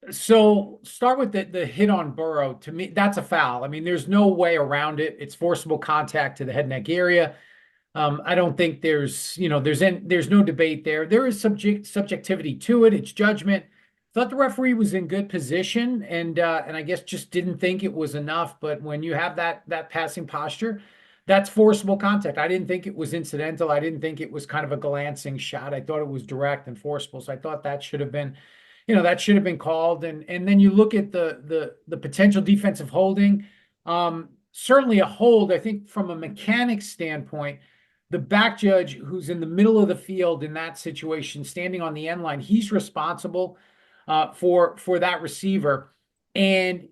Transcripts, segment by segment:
So start with the hit on Burrow. To me, that's a foul. I mean, there's no way around it. It's forcible contact to the head neck area. I don't think there's no debate there. There is subjectivity to it. It's judgment. Thought the referee was in good position, and I guess just didn't think it was enough. But when you have that passing posture, that's forcible contact. I didn't think it was incidental. I didn't think it was kind of a glancing shot. I thought it was direct and forcible. So I thought that should have been called. And then you look at the potential defensive holding. Certainly a hold. I think from a mechanics standpoint, the back judge who's in the middle of the field in that situation, standing on the end line, he's responsible for that receiver. And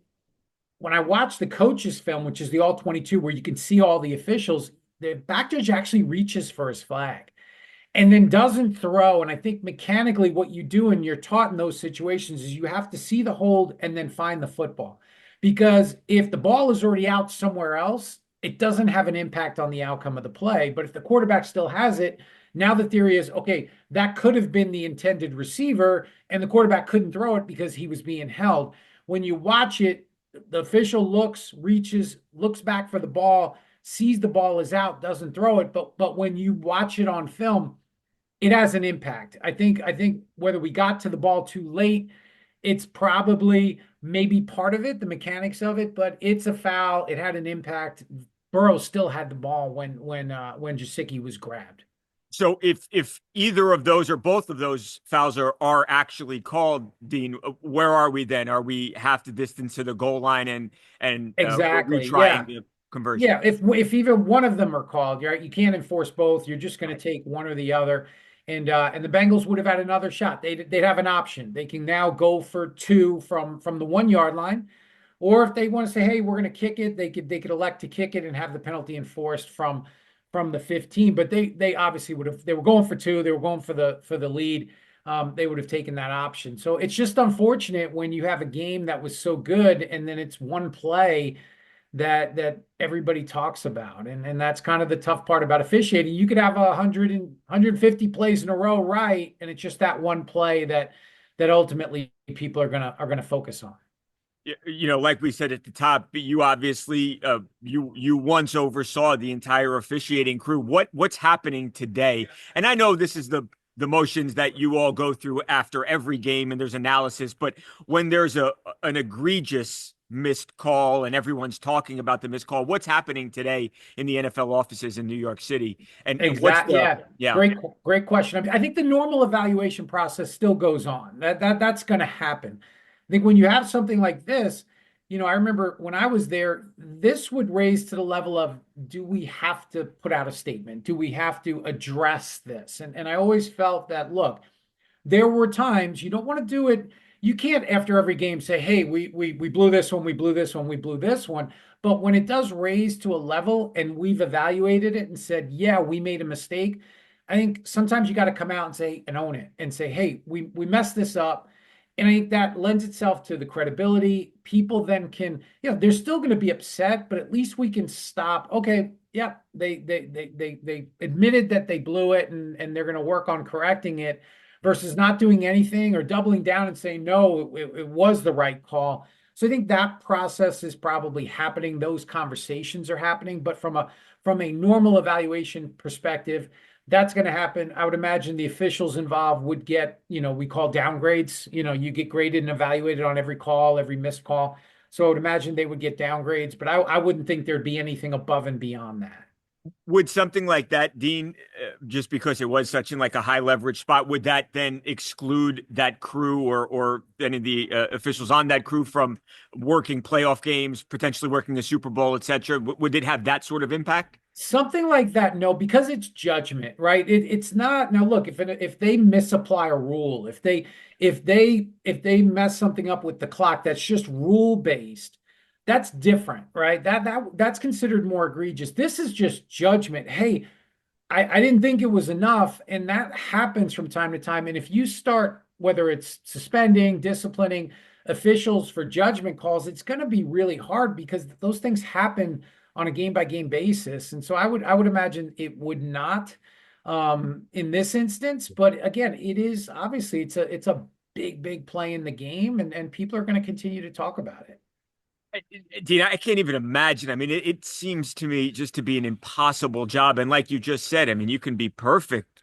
when I watch the coaches film, which is the all 22, where you can see all the officials, the back judge actually reaches for his flag and then doesn't throw. And I think mechanically, what you do and you're taught in those situations is you have to see the hold and then find the football. Because if the ball is already out somewhere else, it doesn't have an impact on the outcome of the play. But if the quarterback still has it, now the theory is okay, that could have been the intended receiver, and the quarterback couldn't throw it because he was being held. When you watch it, the official looks, reaches, looks back for the ball, sees the ball is out, doesn't throw it. But when you watch it on film, it has an impact. I think whether we got to the ball too late, it's probably maybe part of it, the mechanics of it, but it's a foul. It had an impact. Burrow still had the ball when Gesicki was grabbed. So if either of those or both of those fouls are actually called, Dean, where are we then? Are we half the distance to the goal line and we're Exactly. retrying Yeah. the conversion? Yeah, if even one of them are called, right, you can't enforce both. You're just going to take one or the other, and the Bengals would have had another shot. They'd have an option. They can now go for two from the 1 yard line, or if they want to say, hey, we're going to kick it, they could elect to kick it and have the penalty enforced from the 15. But they obviously would have. They were going for two. They were going for the lead. They would have taken that option. So it's just unfortunate when you have a game that was so good and then it's one play that everybody talks about. And that's kind of the tough part about officiating. You could have 150 plays in a row right, and it's just that one play that ultimately people are gonna focus on. Like we said at the top, you obviously you once oversaw the entire officiating crew. What's happening today? And I know this is the motions that you all go through after every game, and there's analysis. But when there's an egregious missed call and everyone's talking about the missed call, what's happening today in the NFL offices in New York City? And what's Exactly. the Yeah. yeah. Great question. I think the normal evaluation process still goes on. That's going to happen. I think when you have something like this, I remember when I was there, this would raise to the level of, do we have to put out a statement? Do we have to address this? And I always felt that, look, there were times you don't want to do it. You can't after every game say, "Hey, we blew this one, we blew this one, we blew this one." But when it does raise to a level and we've evaluated it and said, "Yeah, we made a mistake," I think sometimes you got to come out and say and own it and say, "Hey, we messed this up." And I think that lends itself to the credibility. People then can, they're still going to be upset, but at least we can stop. Okay, yeah, they admitted that they blew it and they're going to work on correcting it versus not doing anything or doubling down and saying, no, it was the right call. So I think that process is probably happening. Those conversations are happening. But from a normal evaluation perspective, that's going to happen. I would imagine the officials involved would get, we call downgrades. You get graded and evaluated on every call, every missed call. So I would imagine they would get downgrades, but I wouldn't think there'd be anything above and beyond that. Would something like that, Dean, just because it was such in like a high leverage spot, would that then exclude that crew or any of the officials on that crew from working playoff games, potentially working the Super Bowl, et cetera? Would it have that sort of impact? Something like that, no, because it's judgment, right? It's not. Now look, if they misapply a rule, if they mess something up with the clock that's just rule based, that's different, right? That's considered more egregious. This is just judgment. Hey, I didn't think it was enough, and that happens from time to time. And if you start, whether it's suspending, disciplining officials for judgment calls, it's going to be really hard because those things happen on a game by game basis. And so I would imagine it would not in this instance. But again, it is obviously it's a big play in the game, and people are going to continue to talk about it. Dean, I can't even imagine. I mean, it seems to me just to be an impossible job. And like you just said, I mean, you can be perfect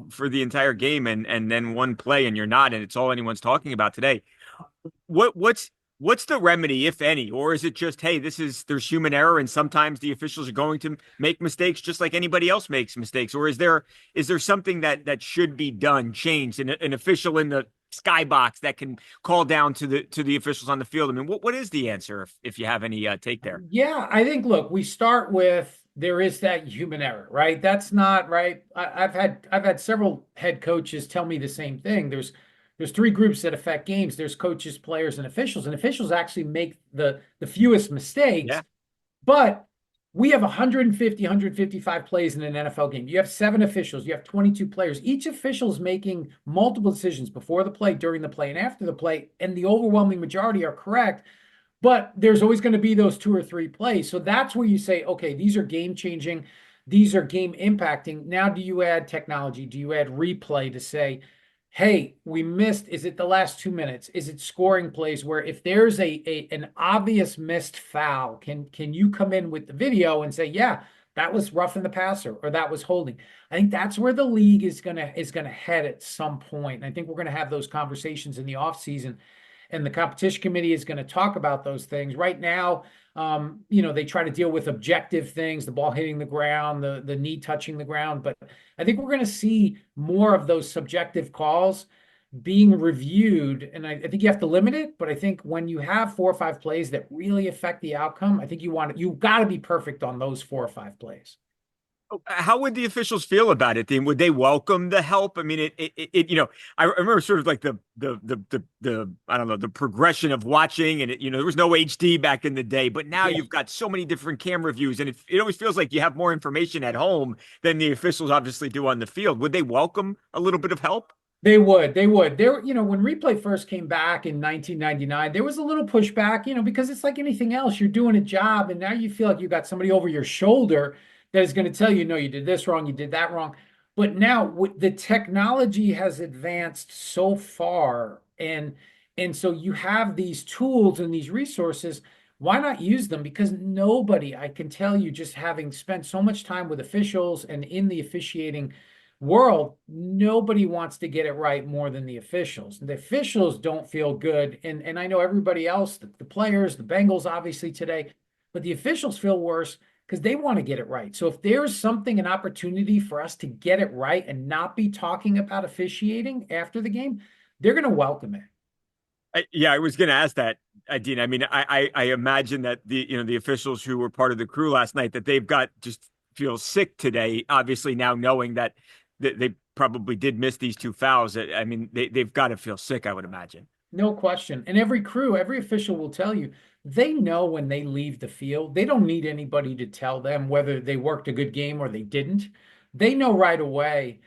for the entire game, and then one play and you're not, and it's all anyone's talking about today. What's the remedy, if any, or is it just, hey, there's human error, and sometimes the officials are going to make mistakes, just like anybody else makes mistakes, or is there something that should be done, changed, an official in the skybox that can call down to the officials on the field? I mean, what is the answer if you have any take there? Yeah, I think, look, we start with there is that human error, right? That's not right. I've had several head coaches tell me the same thing. There's three groups that affect games. There's coaches, players, and officials actually make the fewest mistakes. Yeah. But we have 150, 155 plays in an NFL game. You have 7 officials, you have 22 players. Each official is making multiple decisions before the play, during the play, and after the play, and the overwhelming majority are correct. But there's always going to be those 2 or 3 plays. So that's where you say, okay, these are game changing, these are game impacting. Now, do you add technology? Do you add replay to say, hey, we missed? Is it the last 2 minutes? Is it scoring plays where if there's an obvious missed foul, can you come in with the video and say, yeah, that was roughing the passer or that was holding? I think that's where the league is gonna head at some point. And I think we're gonna have those conversations in the offseason, and the competition committee is going to talk about those things. Right now, they try to deal with objective things, the ball hitting the ground, the knee touching the ground. But I think we're going to see more of those subjective calls being reviewed. And I think you have to limit it. But I think when you have 4 or 5 plays that really affect the outcome, I think you've got to be perfect on those 4 or 5 plays. How would the officials feel about it, Dean? Would they welcome the help? I mean, I remember sort of like the I don't know, the progression of watching, and there was no HD back in the day, but now Yeah. you've got so many different camera views, and it always feels like you have more information at home than the officials obviously do on the field. Would they welcome a little bit of help? They would. They would. When replay first came back in 1999, there was a little pushback, because it's like anything else. You're doing a job, and now you feel like you got somebody over your shoulder that is going to tell you, no, you did this wrong, you did that wrong. But now the technology has advanced so far, and so you have these tools and these resources. Why not use them? Because nobody, I can tell you, just having spent so much time with officials and in the officiating world, nobody wants to get it right more than the officials. The officials don't feel good. And I know everybody else, the players, the Bengals, obviously today, but the officials feel worse because they want to get it right. So if there's something, an opportunity for us to get it right and not be talking about officiating after the game, they're going to welcome it. Yeah, I was going to ask that, Dean. I mean, I imagine that the officials who were part of the crew last night, that they've got just feel sick today. Obviously, now knowing that they probably did miss these 2 fouls. I mean, they've got to feel sick, I would imagine. No question. And every crew, every official will tell you they know when they leave the field. They don't need anybody to tell them whether they worked a good game or they didn't. They know right away.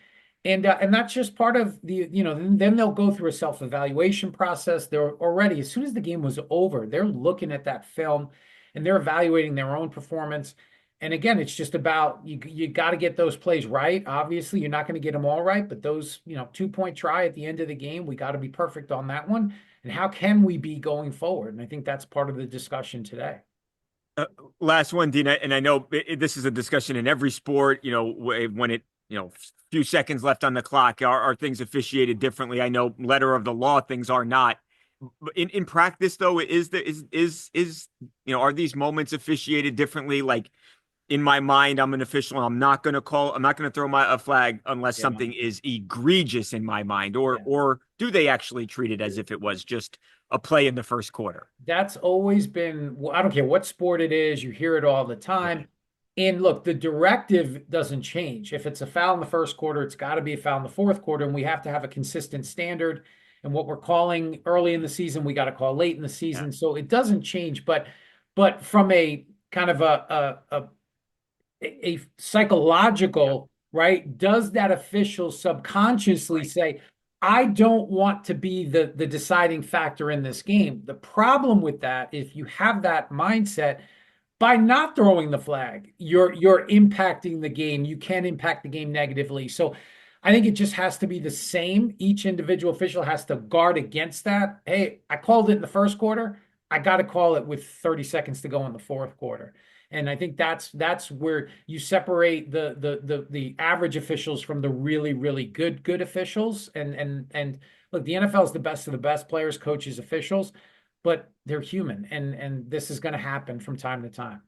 And that's just part of then they'll go through a self-evaluation process. They're already, as soon as the game was over, they're looking at that film and they're evaluating their own performance. And again, it's just about you got to get those plays right. Obviously, you're not going to get them all right, but those, 2-point try at the end of the game, we got to be perfect on that one. And how can we be going forward? And I think that's part of the discussion today. Uh, Last one, Dean, and I know this is a discussion in every sport. When few seconds left on the clock, are things officiated differently? I know letter of the law, things are not. But in practice, though, are these moments officiated differently? Like in my mind, I'm an official, and I'm not going to throw a flag unless Yeah. something is egregious in my mind, or do they actually treat it as if it was just a play in the first quarter? That's always been, well, I don't care what sport it is, you hear it all the time. And look, the directive doesn't change. If it's a foul in the first quarter, it's got to be a foul in the fourth quarter. And we have to have a consistent standard. And what we're calling early in the season, we got to call late in the Yeah. season. So it doesn't change. But from a kind of a Yeah. psychological, right? Does that official subconsciously Right. say, I don't want to be the deciding factor in this game? The problem with that, if you have that mindset, by not throwing the flag, you're impacting the game. You can impact the game negatively. So I think it just has to be the same. Each individual official has to guard against that. Hey, I called it in the first quarter. I got to call it with 30 seconds to go in the fourth quarter. And I think that's where you separate the average officials from the really, really good officials. And look, the NFL is the best of the best players, coaches, officials, but they're human, and this is going to happen from time to time.